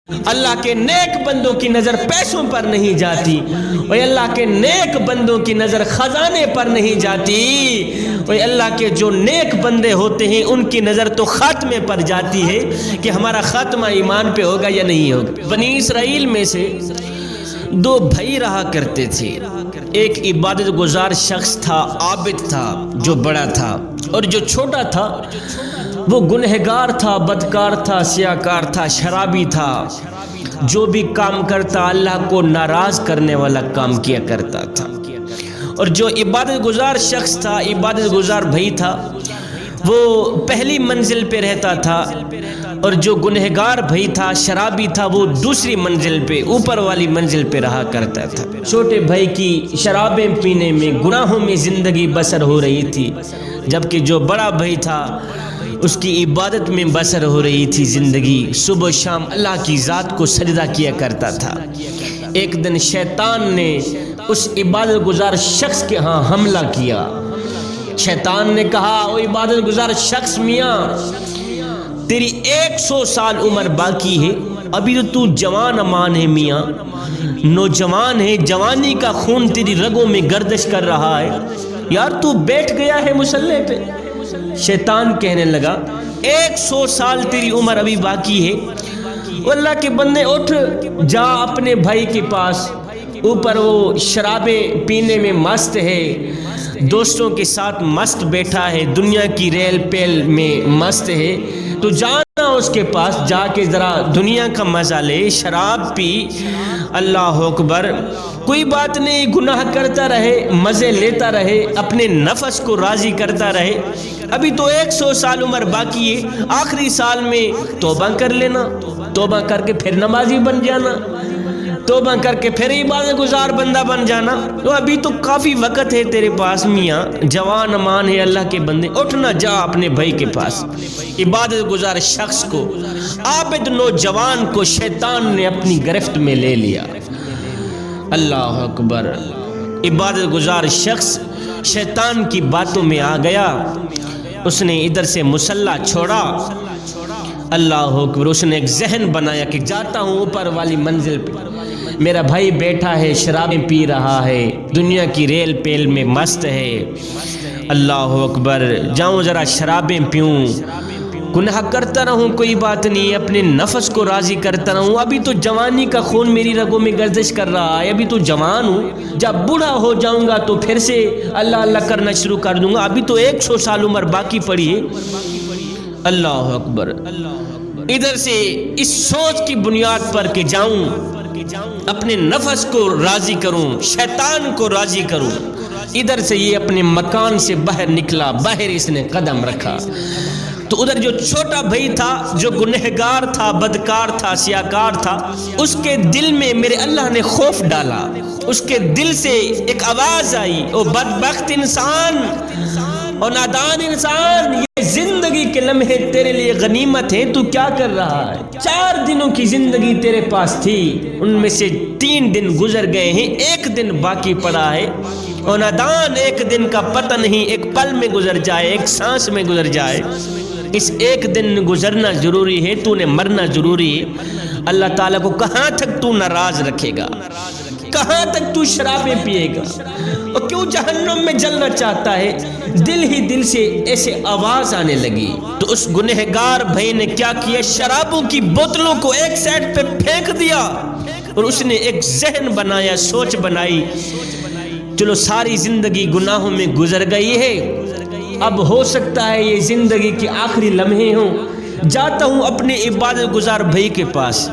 اللہ کے نیک بندوں کی نظر پیسوں پر نہیں جاتی، اور اللہ کے نیک بندوں کی نظر خزانے پر نہیں جاتی، اور اللہ کے جو نیک بندے ہوتے ہیں ان کی نظر تو خاتمے پر جاتی ہے کہ ہمارا خاتمہ ایمان پہ ہوگا یا نہیں ہوگا۔ بنی اسرائیل میں سے دو بھائی رہا کرتے تھے، ایک عبادت گزار شخص تھا، عابد تھا جو بڑا تھا، اور جو چھوٹا تھا وہ گنہگار تھا، بدکار تھا، سیاکار تھا، شرابی تھا، جو بھی کام کرتا اللہ کو ناراض کرنے والا کام کیا کرتا تھا۔ اور جو عبادت گزار شخص تھا، عبادت گزار بھائی تھا، وہ پہلی منزل پہ رہتا تھا، اور جو گنہگار بھائی تھا، شرابی تھا، وہ دوسری منزل پہ، اوپر والی منزل پہ رہا کرتا تھا۔ چھوٹے بھائی کی شرابیں پینے میں، گناہوں میں زندگی بسر ہو رہی تھی، جبکہ جو بڑا بھائی تھا اس کی عبادت میں بسر ہو رہی تھی زندگی، صبح و شام اللہ کی ذات کو سجدہ کیا کرتا تھا۔ ایک دن شیطان نے اس عبادت گزار شخص کے ہاں حملہ کیا۔ شیطان نے کہا، او عبادت گزار شخص، میاں تیری 100 سال عمر باقی ہے، ابھی تو جوان امان ہے، میاں نوجوان ہے، جوانی کا خون تیری رگوں میں گردش کر رہا ہے، یار تو بیٹھ گیا ہے مصلی پہ۔ شیطان کہنے لگا، 100 سال تیری عمر ابھی باقی ہے، اللہ کے بندے اٹھ جا اپنے بھائی کے پاس، اوپر وہ شرابیں پینے میں مست ہے، دوستوں کے ساتھ مست بیٹھا ہے، دنیا کی ریل پیل میں مست ہے، تو جانا اس کے پاس، جا کے ذرا دنیا کا مزہ لے، شراب پی، اللہ اکبر، کوئی بات نہیں، گناہ کرتا رہے، مزے لیتا رہے، اپنے نفس کو راضی کرتا رہے، ابھی تو 100 سال عمر باقی ہے، آخری سال میں توبہ کر لینا، توبہ کر کے پھر نمازی بن جانا، توبہ کر کے پھر عبادت گزار بندہ بن جانا، تو ابھی تو کافی وقت ہے تیرے پاس، میاں جوان امان ہے اللہ کے بندے، اٹھنا جا اپنے بھائی کے پاس۔ عبادت گزار شخص کو، عابد نوجوان کو شیطان نے اپنی گرفت میں لے لیا۔ اللہ اکبر، عبادت گزار شخص شیطان کی باتوں میں آ گیا، اس نے ادھر سے مصلی چھوڑا، اللہ اکبر، اس نے ایک ذہن بنایا کہ جاتا ہوں اوپر والی منزل پہ، میرا بھائی بیٹھا ہے، شرابیں پی رہا ہے، دنیا کی ریل پیل میں مست ہے، اللہ اکبر، جاؤں ذرا شرابیں پیوں، گناہ کرتا رہوں کوئی بات نہیں، اپنے نفس کو راضی کرتا رہوں، ابھی تو جوانی کا خون میری رگوں میں گردش کر رہا ہے، ابھی تو جوان ہوں، جب بوڑھا ہو جاؤں گا تو پھر سے اللہ اللہ کرنا شروع کر دوں گا، ابھی تو 100 سال عمر باقی پڑی ہے۔ اللہ اکبر، ادھر سے اس سوچ کی بنیاد پر کہ جاؤں اپنے نفس کو راضی کروں، شیطان کو راضی کروں، ادھر سے یہ اپنے مکان سے باہر نکلا، باہر اس نے قدم رکھا، تو ادھر جو چھوٹا بھائی تھا، جو گنہگار تھا، بدکار تھا، سیاکار تھا، اس کے دل میں میرے اللہ نے خوف ڈالا، اس کے دل سے ایک آواز آئی، او بدبخت انسان اور نادان انسان، یہ زندگی کے لمحے تیرے لیے غنیمت ہیں، تو کیا کر رہا ہے؟ 4 دنوں کی زندگی تیرے پاس تھی، ان میں سے 3 دن گزر گئے ہیں، 1 دن باقی پڑا ہے، اور نادان، 1 دن کا پتہ نہیں، ایک پل میں گزر جائے، ایک سانس میں گزر جائے، اس 1 دن گزرنا ضروری ہے، تو نے مرنا ضروری ہے۔ اللہ تعالیٰ کو کہاں تک تو ناراض رکھے گا، کہاں تک تو شرابیں پیے گا، اور کیوں جہنم میں جلنا چاہتا ہے؟ دل ہی دل سے ایسے آواز آنے لگی، تو اس گنہگار بھائی نے کیا کیا، شرابوں کی بوتلوں کو ایک سائڈ پہ پھینک دیا، اور اس نے ایک ذہن بنایا، سوچ بنائی، چلو ساری زندگی گناہوں میں گزر گئی ہے، اب ہو سکتا ہے یہ زندگی کے آخری لمحے ہوں، جاتا ہوں اپنے عبادت گزار بھائی کے پاس،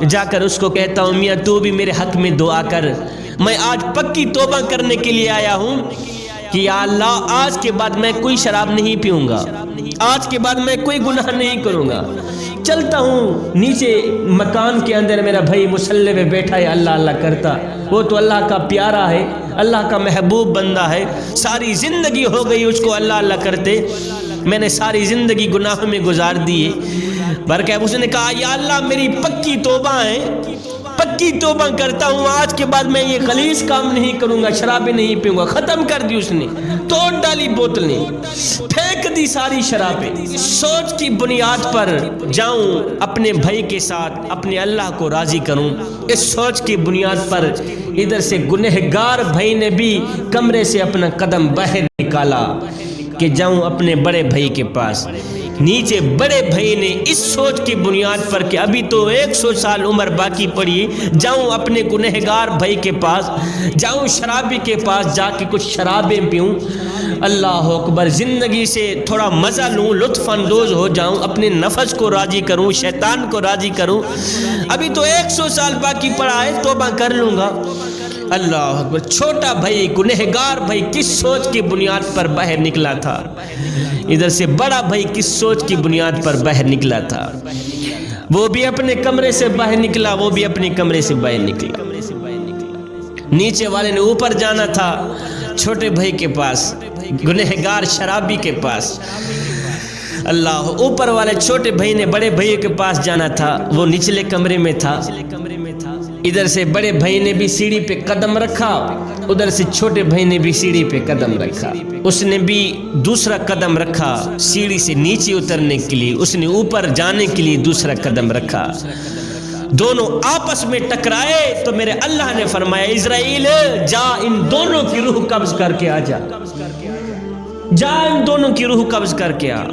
جا کر اس کو کہتا ہوں، میاں تو بھی میرے حق میں دعا کر، میں آج پکی توبہ کرنے کے لیے آیا ہوں کہ یا اللہ آج کے بعد میں کوئی شراب نہیں پیوں گا، آج کے بعد میں کوئی گناہ نہیں کروں گا، چلتا ہوں نیچے مکان کے اندر میرا بھائی مصلی پہ بیٹھا ہے، اللہ اللہ کرتا، وہ تو اللہ کا پیارا ہے، اللہ کا محبوب بندہ ہے، ساری زندگی ہو گئی اس کو اللہ اللہ کرتے، میں نے ساری زندگی گناہوں میں گزار دی ہے، برکہ اس نے کہا یا اللہ میری پکی توبہ ہے، پکی توبہ کرتا ہوں، آج کے بعد میں یہ غلیظ کام نہیں کروں گا، شرابیں نہیں پیوں گا۔ ختم کر دی اس نے، توڑ ڈالی بوتلیں، پھینک دی ساری شرابیں۔ سوچ کی بنیاد پر جاؤں اپنے بھائی کے ساتھ اپنے اللہ کو راضی کروں، اس سوچ کی بنیاد پر ادھر سے گنہگار بھائی نے بھی کمرے سے اپنا قدم باہر نکالا کہ جاؤں اپنے بڑے بھائی کے پاس۔ نیچے بڑے بھائی نے اس سوچ کی بنیاد پر کہ ابھی تو 100 سال عمر باقی پڑی، جاؤں اپنے گنہگار بھائی کے پاس، جاؤں شرابی کے پاس جا کے کچھ شرابیں پیوں، اللہ اکبر، زندگی سے تھوڑا مزہ لوں، لطف اندوز ہو جاؤں، اپنے نفس کو راضی کروں، شیطان کو راضی کروں، ابھی تو 100 سال باقی پڑا ہے، توبہ کر لوں گا۔ اللہ اکبر، چھوٹا بھائی، گنہگار بھائی کس سوچ کی بنیاد پر باہر نکلا تھا، ادھر سے بڑا بھائی کس سوچ کی بنیاد پر باہر نکلا تھا، وہ بھی اپنے کمرے سے باہر نکلا، وہ بھی اپنے کمرے سے باہر نکلا۔ نیچے والے نے اوپر جانا تھا چھوٹے بھائی کے پاس، گنہگار شرابی کے پاس، اللہ، اوپر والے چھوٹے بھائی نے بڑے بھائی کے پاس جانا تھا، وہ نچلے کمرے میں تھا۔ ادھر سے بڑے بھائی نے بھی سیڑھی پہ قدم رکھا، ادھر سے چھوٹے بھائی نے بھی سیڑھی پہ قدم رکھا، اس نے بھی دوسرا قدم رکھا سیڑھی سے نیچے اترنے کے لیے، اس نے اوپر جانے کے لیے دوسرا قدم رکھا، دونوں آپس میں ٹکرائے تو میرے اللہ نے فرمایا اسرائیل جا ان دونوں کی روح قبض کر کے آ جا، جا ان دونوں کی روح قبض کر کے آ۔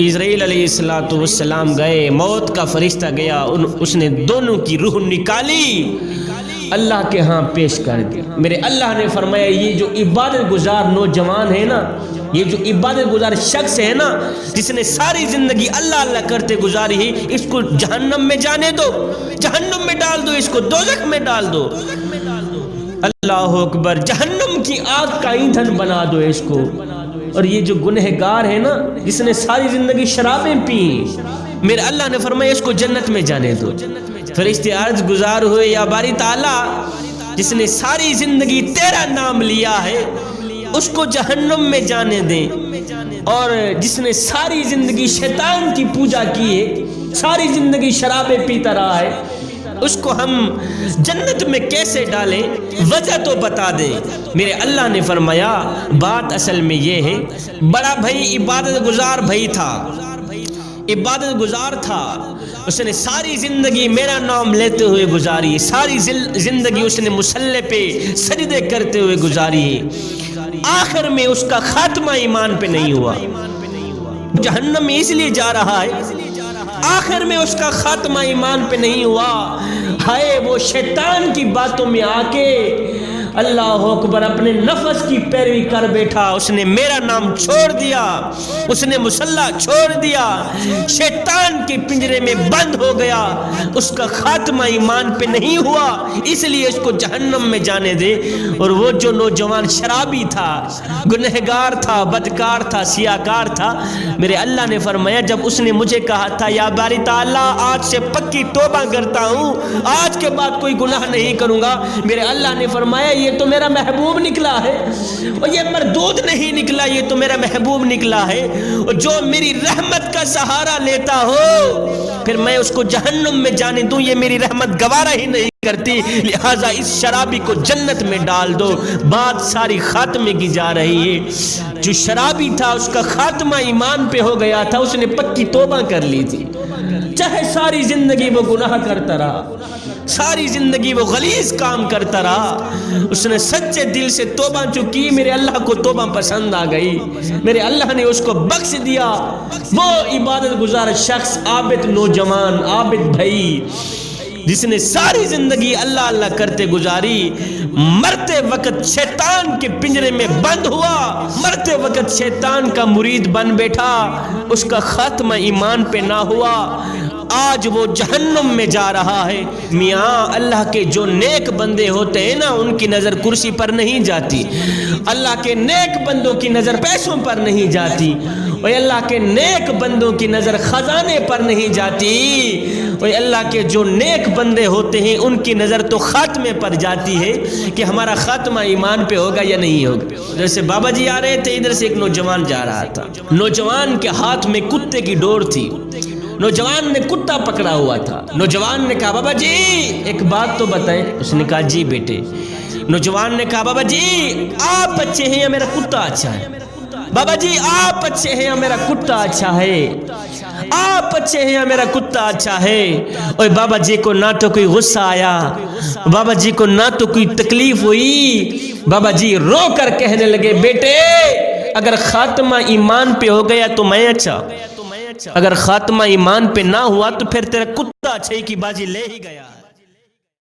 اسرائیل علیہ السلام گئے، موت کا فرشتہ گیا، اس نے دونوں کی روح نکالی، اللہ کے ہاں پیش کر دی۔ میرے اللہ نے فرمایا یہ جو عبادت گزار نوجوان ہے نا، یہ جو عبادت گزار شخص ہے نا، جس نے ساری زندگی اللہ اللہ کرتے گزاری ہے، اس کو جہنم میں جانے دو، جہنم میں ڈال دو، اس کو دوزخ میں ڈال دو، اللہ اکبر، جہنم کی آگ کا ایندھن بنا دو اس کو۔ اور یہ جو گنہگار ہے نا، جس نے ساری زندگی شرابیں پی، میرے اللہ نے فرمایا اس کو جنت میں جانے دو۔ فرشتے عرض گزار ہوئے یا باری تعالیٰ، جس نے ساری زندگی تیرا نام لیا ہے اس کو جہنم میں جانے دیں، اور جس نے ساری زندگی شیطان کی پوجا کی ہے، ساری زندگی شرابیں پیتا رہا ہے، اس کو ہم جنت میں کیسے ڈالیں، وجہ تو بتا دیں۔ میرے اللہ نے فرمایا بات اصل میں یہ ہے، بڑا بھائی عبادت گزار بھائی تھا، عبادت گزار تھا، اس نے ساری زندگی میرا نام لیتے ہوئے گزاری، ساری زندگی اس نے مصلی پہ سجدے کرتے ہوئے گزاری، آخر میں اس کا خاتمہ ایمان پہ نہیں ہوا، جہنم میں اس لیے جا رہا ہے، آخر میں اس کا خاتمہ ایمان پہ نہیں ہوا، ہائے وہ شیطان کی باتوں میں آ کے اللہ اکبر اپنے نفس کی پیروی کر بیٹھا، اس نے میرا نام چھوڑ دیا، اس نے مصلی چھوڑ دیا، شیطان کے پنجرے میں بند ہو گیا، اس کا خاتمہ ایمان پہ نہیں ہوا، اس لیے اس کو جہنم میں جانے دے۔ اور وہ جو نوجوان شرابی تھا، گنہگار تھا، بدکار تھا، سیاکار تھا، میرے اللہ نے فرمایا جب اس نے مجھے کہا تھا یا باری تعالیٰ آج سے پکی توبہ کرتا ہوں، آج کے بعد کوئی گناہ نہیں کروں گا، میرے اللہ نے فرمایا یہ تو میرا محبوب نکلا ہے، اور یہ مردود نہیں نکلا، یہ تو میرا محبوب نکلا ہے، اور جو میری رحمت کا سہارا لیتا ہو پھر میں اس کو جہنم میں جانے دوں، یہ میری رحمت گوارا ہی نہیں کرتی، لہٰذا اس شرابی کو جنت میں ڈال دو۔ بات ساری خاتمے کی جا رہی ہے، جو شرابی تھا اس کا خاتمہ ایمان پہ ہو گیا تھا، اس نے پکی توبہ کر لی تھی، چاہے ساری زندگی وہ گناہ کرتا رہا، ساری زندگی وہ غلیظ کام کرتا رہا، اس نے سچے دل سے توبہ چکی، میرے اللہ کو توبہ پسند آ گئی، میرے اللہ نے اس کو بخش دیا۔ وہ عبادت گزار شخص، عابد نوجوان، عابد بھائی، جس نے ساری زندگی اللہ اللہ کرتے گزاری، مرتے وقت شیطان کے پنجرے میں بند ہوا، مرتے وقت شیطان کا مرید بن بیٹھا، اس کا خاتمہ ایمان پہ نہ ہوا، آج وہ جہنم میں جا رہا ہے۔ میاں اللہ کے جو نیک بندے ہوتے ہیں نا، ان کی نظر کرسی پر نہیں جاتی، اللہ کے نیک بندوں کی نظر پیسوں پر نہیں جاتی، اور اللہ کے نیک بندوں کی نظر خزانے پر نہیں جاتی، اور اللہ کے جو نیک بندے ہوتے ہیں ان کی نظر تو خاتمے پر جاتی ہے کہ ہمارا خاتمہ ایمان پہ ہوگا یا نہیں ہوگا۔ جیسے بابا جی آ رہے تھے، ادھر سے ایک نوجوان جا رہا تھا، نوجوان کے ہاتھ میں کتے کی ڈور تھی، نوجوان نے کتا پکڑا ہوا تھا. نوجوان نے کہا بابا جی ایک بات تو بتائیں. اس نے کہا جی بیٹے. نوجوان نے کہا بابا جی آپ اچھے ہیں یا میرا کتا اچھا ہے؟ بابا جی آپ اچھے ہیں یا میرا کتا اچھا ہے؟ آپ اچھے ہیں یا میرا کتا اچھا ہے؟ اور بابا جی کو نہ تو کوئی غصہ آیا, بابا جی کو نہ تو کوئی تکلیف ہوئی. بابا جی رو کر کہنے لگے بیٹے اگر خاتمہ ایمان پہ ہو گیا تو میں اچھا, اگر خاتمہ ایمان پہ نہ ہوا تو پھر تیرا کتا اچھائی کی بازی لے ہی گیا.